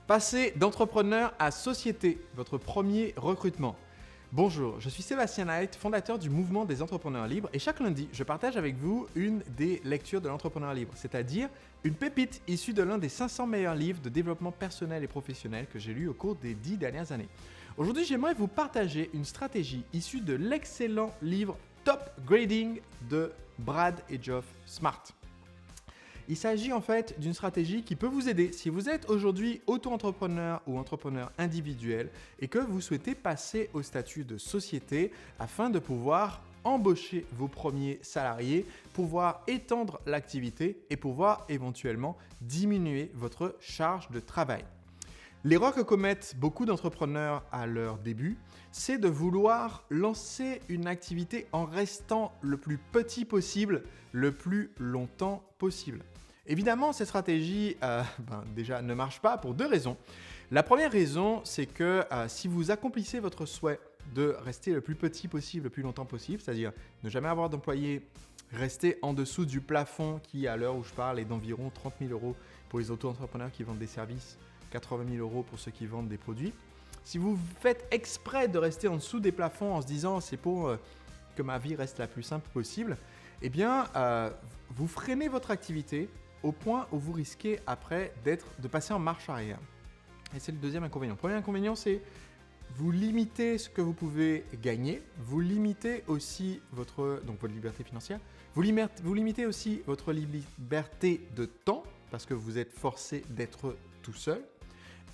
Passez d'entrepreneur à société, votre premier recrutement. Bonjour, je suis Sébastien Knight, fondateur du mouvement des entrepreneurs libres et chaque lundi, je partage avec vous une des lectures de l'entrepreneur libre, c'est-à-dire une pépite issue de l'un des 500 meilleurs livres de développement personnel et professionnel que j'ai lu au cours des 10 dernières années. Aujourd'hui, j'aimerais vous partager une stratégie issue de l'excellent livre Top Grading de Brad et Geoff Smart. Il s'agit en fait d'une stratégie qui peut vous aider si vous êtes aujourd'hui auto-entrepreneur ou entrepreneur individuel et que vous souhaitez passer au statut de société afin de pouvoir embaucher vos premiers salariés, pouvoir étendre l'activité et pouvoir éventuellement diminuer votre charge de travail. L'erreur que commettent beaucoup d'entrepreneurs à leur début, c'est de vouloir lancer une activité en restant le plus petit possible, le plus longtemps possible. Évidemment, cette stratégie déjà ne marche pas pour deux raisons. La première raison, c'est que si vous accomplissez votre souhait de rester le plus petit possible, le plus longtemps possible, c'est-à-dire ne jamais avoir d'employés, rester en dessous du plafond qui, à l'heure où je parle, est d'environ 30 000 euros pour les auto-entrepreneurs qui vendent des services, 80 000 euros pour ceux qui vendent des produits. Si vous faites exprès de rester en dessous des plafonds en se disant c'est pour que ma vie reste la plus simple possible, eh bien, vous freinez votre activité au point où vous risquez après de passer en marche arrière. Et c'est le deuxième inconvénient. Le premier inconvénient, c'est vous limitez ce que vous pouvez gagner, vous limitez aussi votre liberté financière, vous limitez aussi votre liberté de temps parce que vous êtes forcé d'être tout seul.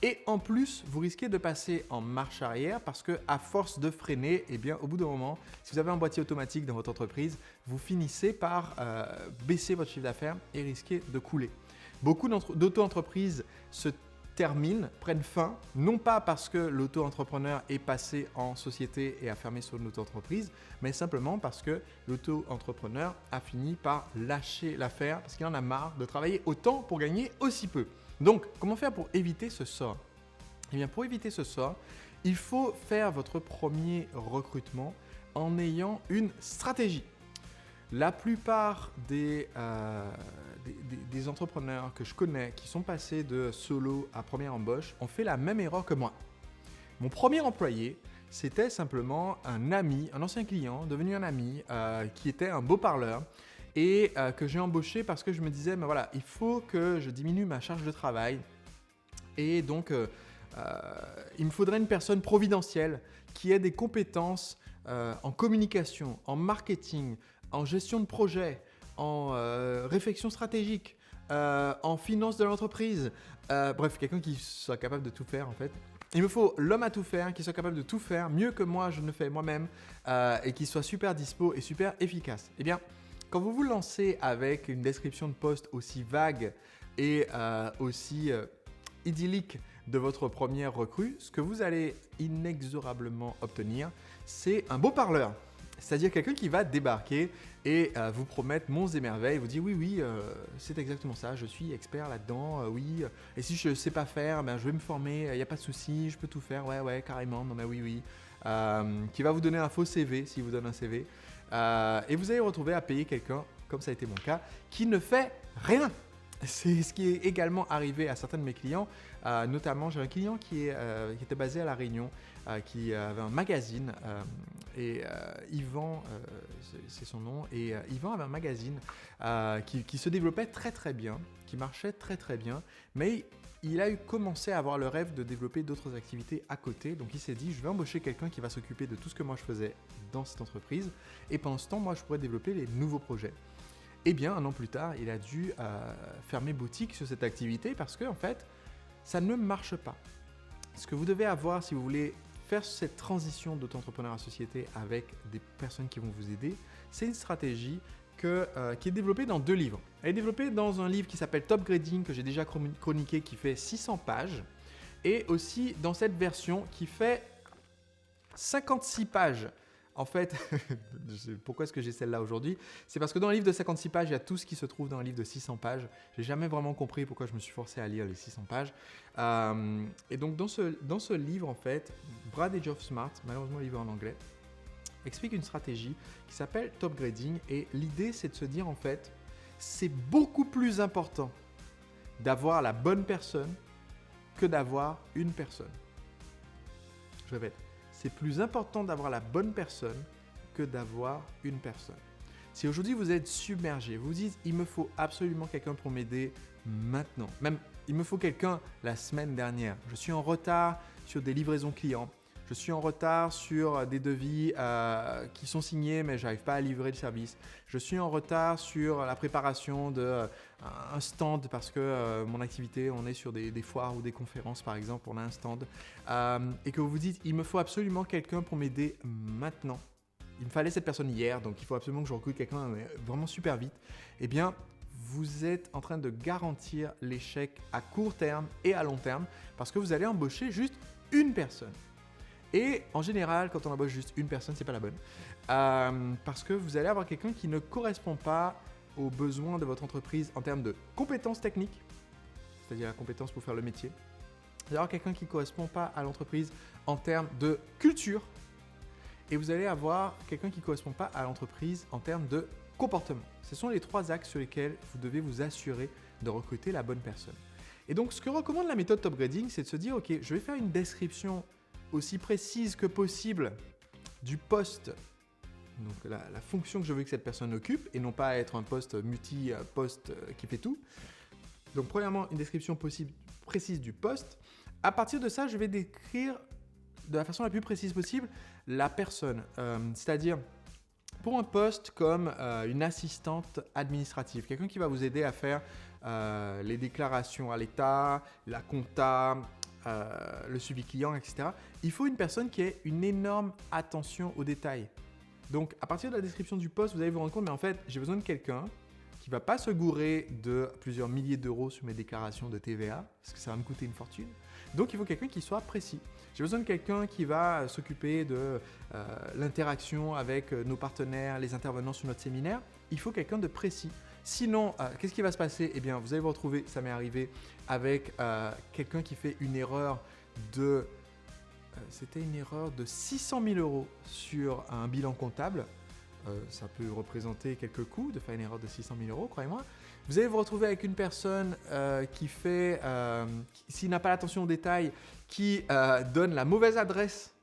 Et en plus, vous risquez de passer en marche arrière parce qu'à force de freiner, eh bien, au bout d'un moment, si vous avez un boîtier automatique dans votre entreprise, vous finissez par baisser votre chiffre d'affaires et risquer de couler. Beaucoup d'auto-entreprises se terminent, prennent fin, non pas parce que l'auto-entrepreneur est passé en société et a fermé son auto-entreprise, mais simplement parce que l'auto-entrepreneur a fini par lâcher l'affaire parce qu'il en a marre de travailler autant pour gagner aussi peu. Donc, comment faire pour éviter ce sort ? Eh bien, pour éviter ce sort, il faut faire votre premier recrutement en ayant une stratégie. La plupart des entrepreneurs que je connais qui sont passés de solo à première embauche ont fait la même erreur que moi. Mon premier employé, c'était simplement un ami, un ancien client, devenu un ami, qui était un beau parleur. Et que j'ai embauché parce que je me disais, mais voilà, il faut que je diminue ma charge de travail. Et donc, il me faudrait une personne providentielle qui ait des compétences en communication, en marketing, en gestion de projet, en réflexion stratégique, en finance de l'entreprise. Bref, quelqu'un qui soit capable de tout faire en fait. Il me faut l'homme à tout faire, qui soit capable de tout faire mieux que moi, je ne le fais moi-même, et qui soit super dispo et super efficace. Eh bien, quand vous vous lancez avec une description de poste aussi vague et aussi idyllique de votre première recrue, ce que vous allez inexorablement obtenir, c'est un beau parleur. C'est-à-dire quelqu'un qui va débarquer et vous promettre monts et merveilles, vous dit oui, c'est exactement ça, je suis expert là-dedans, oui. Et si je ne sais pas faire, ben, je vais me former, il n'y a pas de souci, je peux tout faire, ouais, carrément, non mais oui. Qui va vous donner un faux CV s'il vous donne un CV. Et vous allez vous retrouver à payer quelqu'un, comme ça a été mon cas, qui ne fait rien. C'est ce qui est également arrivé à certains de mes clients. Notamment, j'ai un client qui était basé à La Réunion, qui avait un magazine et Yvan, c'est son nom. Et Yvan avait un magazine qui se développait très très bien, qui marchait très très bien, mais il a commencé à avoir le rêve de développer d'autres activités à côté. Donc il s'est dit, je vais embaucher quelqu'un qui va s'occuper de tout ce que moi je faisais dans cette entreprise. Et pendant ce temps, moi je pourrais développer les nouveaux projets. Eh bien, un an plus tard, il a dû fermer boutique sur cette activité parce que en fait, ça ne marche pas. Ce que vous devez avoir si vous voulez faire cette transition d'auto-entrepreneur à société avec des personnes qui vont vous aider, c'est une stratégie qui est développée dans 2 livres. Elle est développée dans un livre qui s'appelle Top Grading, que j'ai déjà chroniqué, qui fait 600 pages, et aussi dans cette version qui fait 56 pages. En fait, pourquoi est-ce que j'ai celle-là aujourd'hui ? C'est parce que dans un livre de 56 pages, il y a tout ce qui se trouve dans un livre de 600 pages. J'ai jamais vraiment compris pourquoi je me suis forcé à lire les 600 pages. Et donc, dans ce livre, en fait, Brad et Geoff Smart, malheureusement le livre en anglais, explique une stratégie qui s'appelle Top Grading. Et l'idée, c'est de se dire, en fait, c'est beaucoup plus important d'avoir la bonne personne que d'avoir une personne. Je répète, c'est plus important d'avoir la bonne personne que d'avoir une personne. Si aujourd'hui vous êtes submergé, vous vous dites il me faut absolument quelqu'un pour m'aider maintenant, même il me faut quelqu'un la semaine dernière, je suis en retard sur des livraisons clients, je suis en retard sur des devis qui sont signés mais je n'arrive pas à livrer le service, je suis en retard sur la préparation d'un stand parce que mon activité, on est sur des foires ou des conférences par exemple, on a un stand et que vous vous dites il me faut absolument quelqu'un pour m'aider maintenant. Il me fallait cette personne hier, donc il faut absolument que je recrute quelqu'un vraiment super vite. Eh bien, vous êtes en train de garantir l'échec à court terme et à long terme parce que vous allez embaucher juste une personne. Et en général, quand on embauche juste une personne, c'est pas la bonne. Parce que vous allez avoir quelqu'un qui ne correspond pas aux besoins de votre entreprise en termes de compétences techniques, c'est-à-dire la compétence pour faire le métier. Vous allez avoir quelqu'un qui ne correspond pas à l'entreprise en termes de culture. Et vous allez avoir quelqu'un qui ne correspond pas à l'entreprise en termes de comportement. Ce sont les 3 axes sur lesquels vous devez vous assurer de recruter la bonne personne. Et donc, ce que recommande la méthode Top Grading, c'est de se dire, ok, je vais faire une description aussi précise que possible du poste, donc la fonction que je veux que cette personne occupe, et non pas être un poste multi-poste qui fait tout. Donc, premièrement, une description précise du poste. À partir de ça, je vais décrire de la façon la plus précise possible la personne, c'est-à-dire pour un poste comme une assistante administrative, quelqu'un qui va vous aider à faire les déclarations à l'État, la compta, le suivi client, etc. Il faut une personne qui ait une énorme attention aux détails. Donc à partir de la description du poste, vous allez vous rendre compte, mais en fait, j'ai besoin de quelqu'un qui ne va pas se gourer de plusieurs milliers d'euros sur mes déclarations de TVA, parce que ça va me coûter une fortune. Donc il faut quelqu'un qui soit précis. J'ai besoin de quelqu'un qui va s'occuper de l'interaction avec nos partenaires, les intervenants sur notre séminaire. Il faut quelqu'un de précis. Sinon, qu'est-ce qui va se passer? Eh bien, vous allez vous retrouver, ça m'est arrivé, avec quelqu'un qui fait une erreur de... c'était une erreur de 600 000 euros sur un bilan comptable. Ça peut représenter quelques coûts de faire une erreur de 600 000 euros, croyez-moi. Vous allez vous retrouver avec une personne qui fait, s'il n'a pas l'attention aux détails, qui donne la mauvaise adresse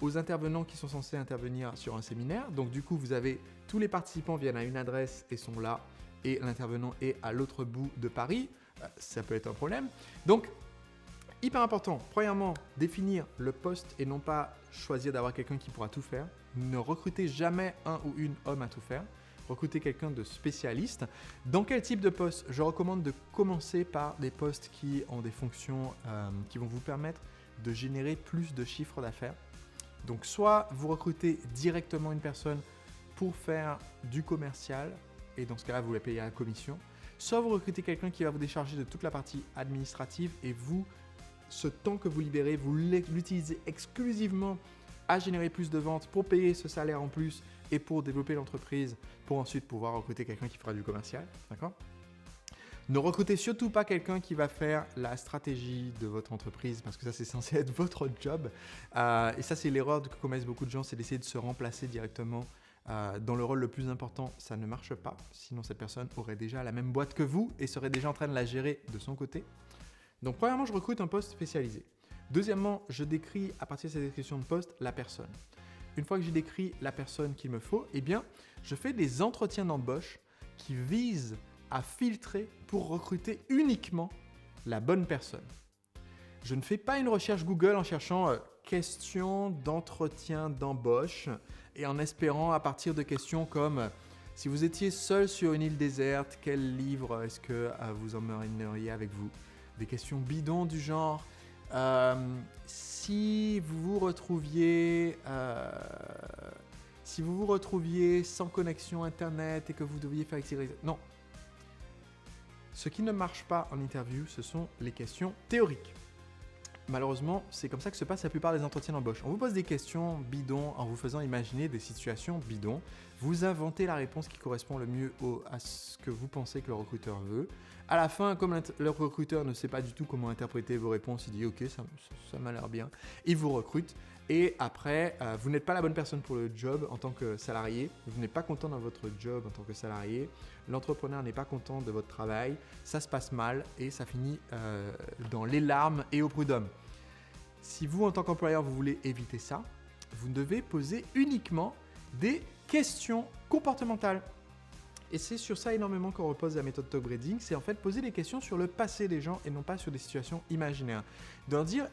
aux intervenants qui sont censés intervenir sur un séminaire. Donc du coup, vous avez tous les participants viennent à une adresse et sont là, et l'intervenant est à l'autre bout de Paris. Ça peut être un problème. Donc, hyper important, premièrement, définir le poste et non pas choisir d'avoir quelqu'un qui pourra tout faire. Ne recrutez jamais un ou une homme à tout faire. Recrutez quelqu'un de spécialiste. Dans quel type de poste? Je recommande de commencer par des postes qui ont des fonctions qui vont vous permettre de générer plus de chiffre d'affaires. Donc, soit vous recrutez directement une personne pour faire du commercial, et dans ce cas-là, vous la payez à la commission. Soit vous recrutez quelqu'un qui va vous décharger de toute la partie administrative et vous, ce temps que vous libérez, vous l'utilisez exclusivement à générer plus de ventes pour payer ce salaire en plus et pour développer l'entreprise, pour ensuite pouvoir recruter quelqu'un qui fera du commercial. D'accord ? Ne recrutez surtout pas quelqu'un qui va faire la stratégie de votre entreprise parce que ça, c'est censé être votre job. Et ça, c'est l'erreur que commettent beaucoup de gens, c'est d'essayer de se remplacer directement dans le rôle le plus important. Ça ne marche pas. Sinon, cette personne aurait déjà la même boîte que vous et serait déjà en train de la gérer de son côté. Donc, premièrement, je recrute un poste spécialisé. Deuxièmement, je décris à partir de cette description de poste la personne. Une fois que j'ai décrit la personne qu'il me faut, eh bien, je fais des entretiens d'embauche qui visent à filtrer pour recruter uniquement la bonne personne. Je ne fais pas une recherche Google en cherchant questions d'entretien d'embauche et en espérant à partir de questions comme si vous étiez seul sur une île déserte, quel livre est-ce que vous emmèneriez avec vous? Des questions bidons du genre si vous vous retrouviez sans connexion internet et que vous deviez faire etc. Non. Ce qui ne marche pas en interview, ce sont les questions théoriques. Malheureusement, c'est comme ça que se passe la plupart des entretiens d'embauche. On vous pose des questions bidons en vous faisant imaginer des situations bidons. Vous inventez la réponse qui correspond le mieux à ce que vous pensez que le recruteur veut. À la fin, comme le recruteur ne sait pas du tout comment interpréter vos réponses, il dit « Ok, ça m'a l'air bien ». Il vous recrute. Et après, vous n'êtes pas la bonne personne pour le job en tant que salarié. Vous n'êtes pas content dans votre job en tant que salarié. L'entrepreneur n'est pas content de votre travail. Ça se passe mal et ça finit dans les larmes et au prud'homme. Si vous, en tant qu'employeur, vous voulez éviter ça, vous devez poser uniquement des questions comportementales. Et c'est sur ça énormément qu'on repose la méthode Talkbraiding, c'est en fait poser des questions sur le passé des gens et non pas sur des situations imaginaires. De leur dire,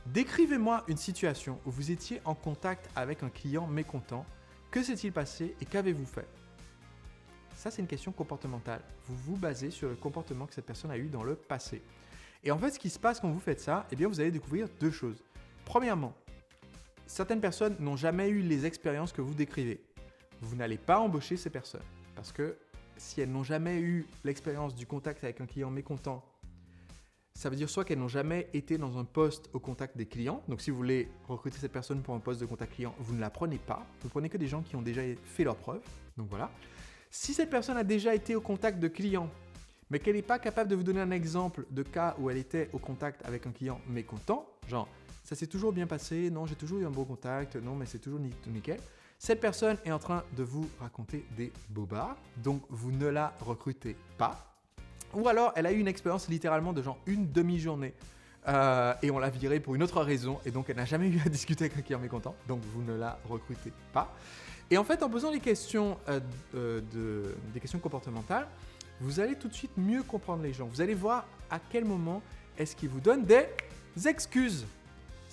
décrivez-moi une situation où vous étiez en contact avec un client mécontent, que s'est-il passé et qu'avez-vous fait? Ça, c'est une question comportementale. Vous vous basez sur le comportement que cette personne a eu dans le passé. Et en fait, ce qui se passe quand vous faites ça, vous allez découvrir deux choses. Premièrement, certaines personnes n'ont jamais eu les expériences que vous décrivez. Vous n'allez pas embaucher ces personnes. Parce que si elles n'ont jamais eu l'expérience du contact avec un client mécontent, ça veut dire soit qu'elles n'ont jamais été dans un poste au contact des clients. Donc, si vous voulez recruter cette personne pour un poste de contact client, vous ne la prenez pas. Vous prenez que des gens qui ont déjà fait leurs preuves. Donc, voilà. Si cette personne a déjà été au contact de clients, mais qu'elle n'est pas capable de vous donner un exemple de cas où elle était au contact avec un client mécontent, genre « ça s'est toujours bien passé, non, j'ai toujours eu un bon contact, non, mais c'est toujours nickel », cette personne est en train de vous raconter des bobards, donc vous ne la recrutez pas. Ou alors, elle a eu une expérience littéralement de genre une demi-journée et on l'a virée pour une autre raison et donc elle n'a jamais eu à discuter avec un client mécontent, donc vous ne la recrutez pas. Et en fait, en posant des questions comportementales, vous allez tout de suite mieux comprendre les gens. Vous allez voir à quel moment est-ce qu'ils vous donnent des excuses.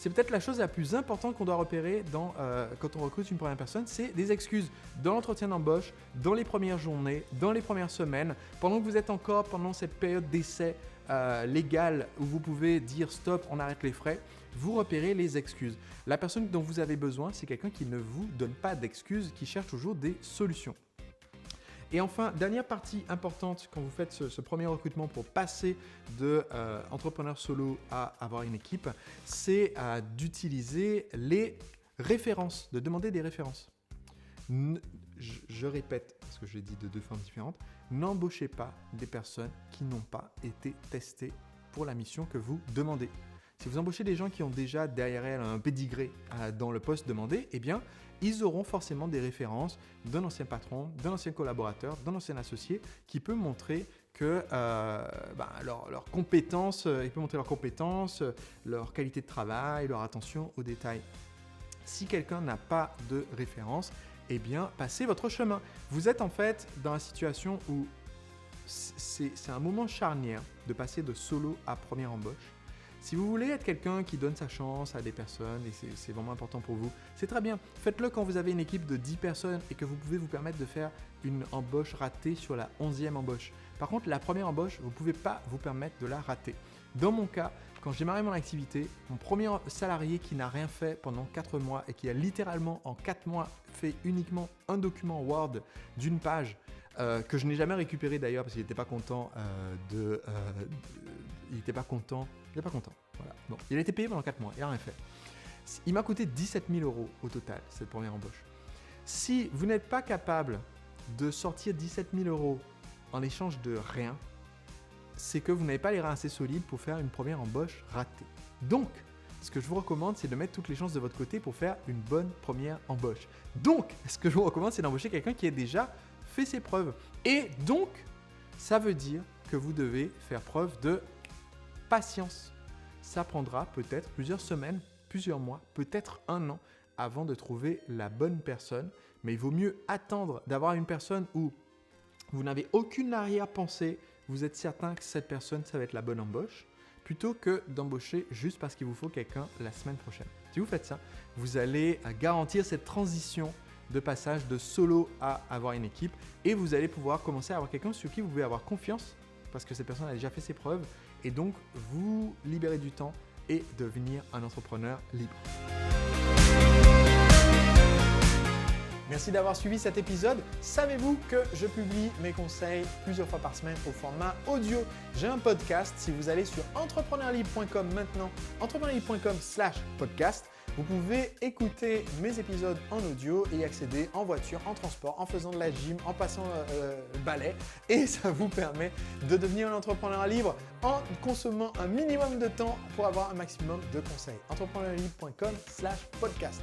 C'est peut-être la chose la plus importante qu'on doit repérer quand on recrute une première personne, c'est des excuses dans l'entretien d'embauche, dans les premières journées, dans les premières semaines, pendant que vous êtes encore pendant cette période d'essai légale où vous pouvez dire stop, on arrête les frais, vous repérez les excuses. La personne dont vous avez besoin, c'est quelqu'un qui ne vous donne pas d'excuses, qui cherche toujours des solutions. Et enfin, dernière partie importante quand vous faites ce premier recrutement pour passer de entrepreneur solo à avoir une équipe, c'est d'utiliser les références, de demander des références. Je répète, parce que je l'ai dit de deux formes différentes, n'embauchez pas des personnes qui n'ont pas été testées pour la mission que vous demandez. Si vous embauchez des gens qui ont déjà derrière elles un pédigré dans le poste demandé, ils auront forcément des références d'un ancien patron, d'un ancien collaborateur, d'un ancien associé qui peut montrer que leurs compétences, leur qualité de travail, leur attention aux détails. Si quelqu'un n'a pas de référence, passez votre chemin. Vous êtes en fait dans la situation où c'est un moment charnière de passer de solo à première embauche. Si vous voulez être quelqu'un qui donne sa chance à des personnes et c'est vraiment important pour vous, c'est très bien. Faites-le quand vous avez une équipe de 10 personnes et que vous pouvez vous permettre de faire une embauche ratée sur la 11e embauche. Par contre, la première embauche, vous ne pouvez pas vous permettre de la rater. Dans mon cas, quand j'ai démarré mon activité, mon premier salarié qui n'a rien fait pendant 4 mois et qui a littéralement en 4 mois fait uniquement un document Word d'une page que je n'ai jamais récupéré d'ailleurs parce qu'il n'était pas content il n'était pas content. Voilà. Bon, il a été payé pendant 4 mois, il n'a rien fait. Il m'a coûté 17 000 € au total, cette première embauche. Si vous n'êtes pas capable de sortir 17 000 € en échange de rien, c'est que vous n'avez pas les reins assez solides pour faire une première embauche ratée. Donc, ce que je vous recommande, c'est de mettre toutes les chances de votre côté pour faire une bonne première embauche. Donc, ce que je vous recommande, c'est d'embaucher quelqu'un qui a déjà fait ses preuves. Et donc, ça veut dire que vous devez faire preuve de patience. Ça prendra peut-être plusieurs semaines, plusieurs mois, peut-être 1 an avant de trouver la bonne personne. Mais il vaut mieux attendre d'avoir une personne où vous n'avez aucune arrière-pensée, vous êtes certain que cette personne, ça va être la bonne embauche, plutôt que d'embaucher juste parce qu'il vous faut quelqu'un la semaine prochaine. Si vous faites ça, vous allez garantir cette transition de passage de solo à avoir une équipe et vous allez pouvoir commencer à avoir quelqu'un sur qui vous pouvez avoir confiance parce que cette personne a déjà fait ses preuves et donc vous libérer du temps et devenir un entrepreneur libre. Merci d'avoir suivi cet épisode. Savez-vous que je publie mes conseils plusieurs fois par semaine au format audio? J'ai un podcast. Si vous allez sur entrepreneurlibre.com maintenant, entrepreneurlibre.com/podcast, Vous pouvez écouter mes épisodes en audio et y accéder en voiture, en transport, en faisant de la gym, en passant le balai. Et ça vous permet de devenir un entrepreneur libre en consommant un minimum de temps pour avoir un maximum de conseils. entrepreneurlibre.com/podcast.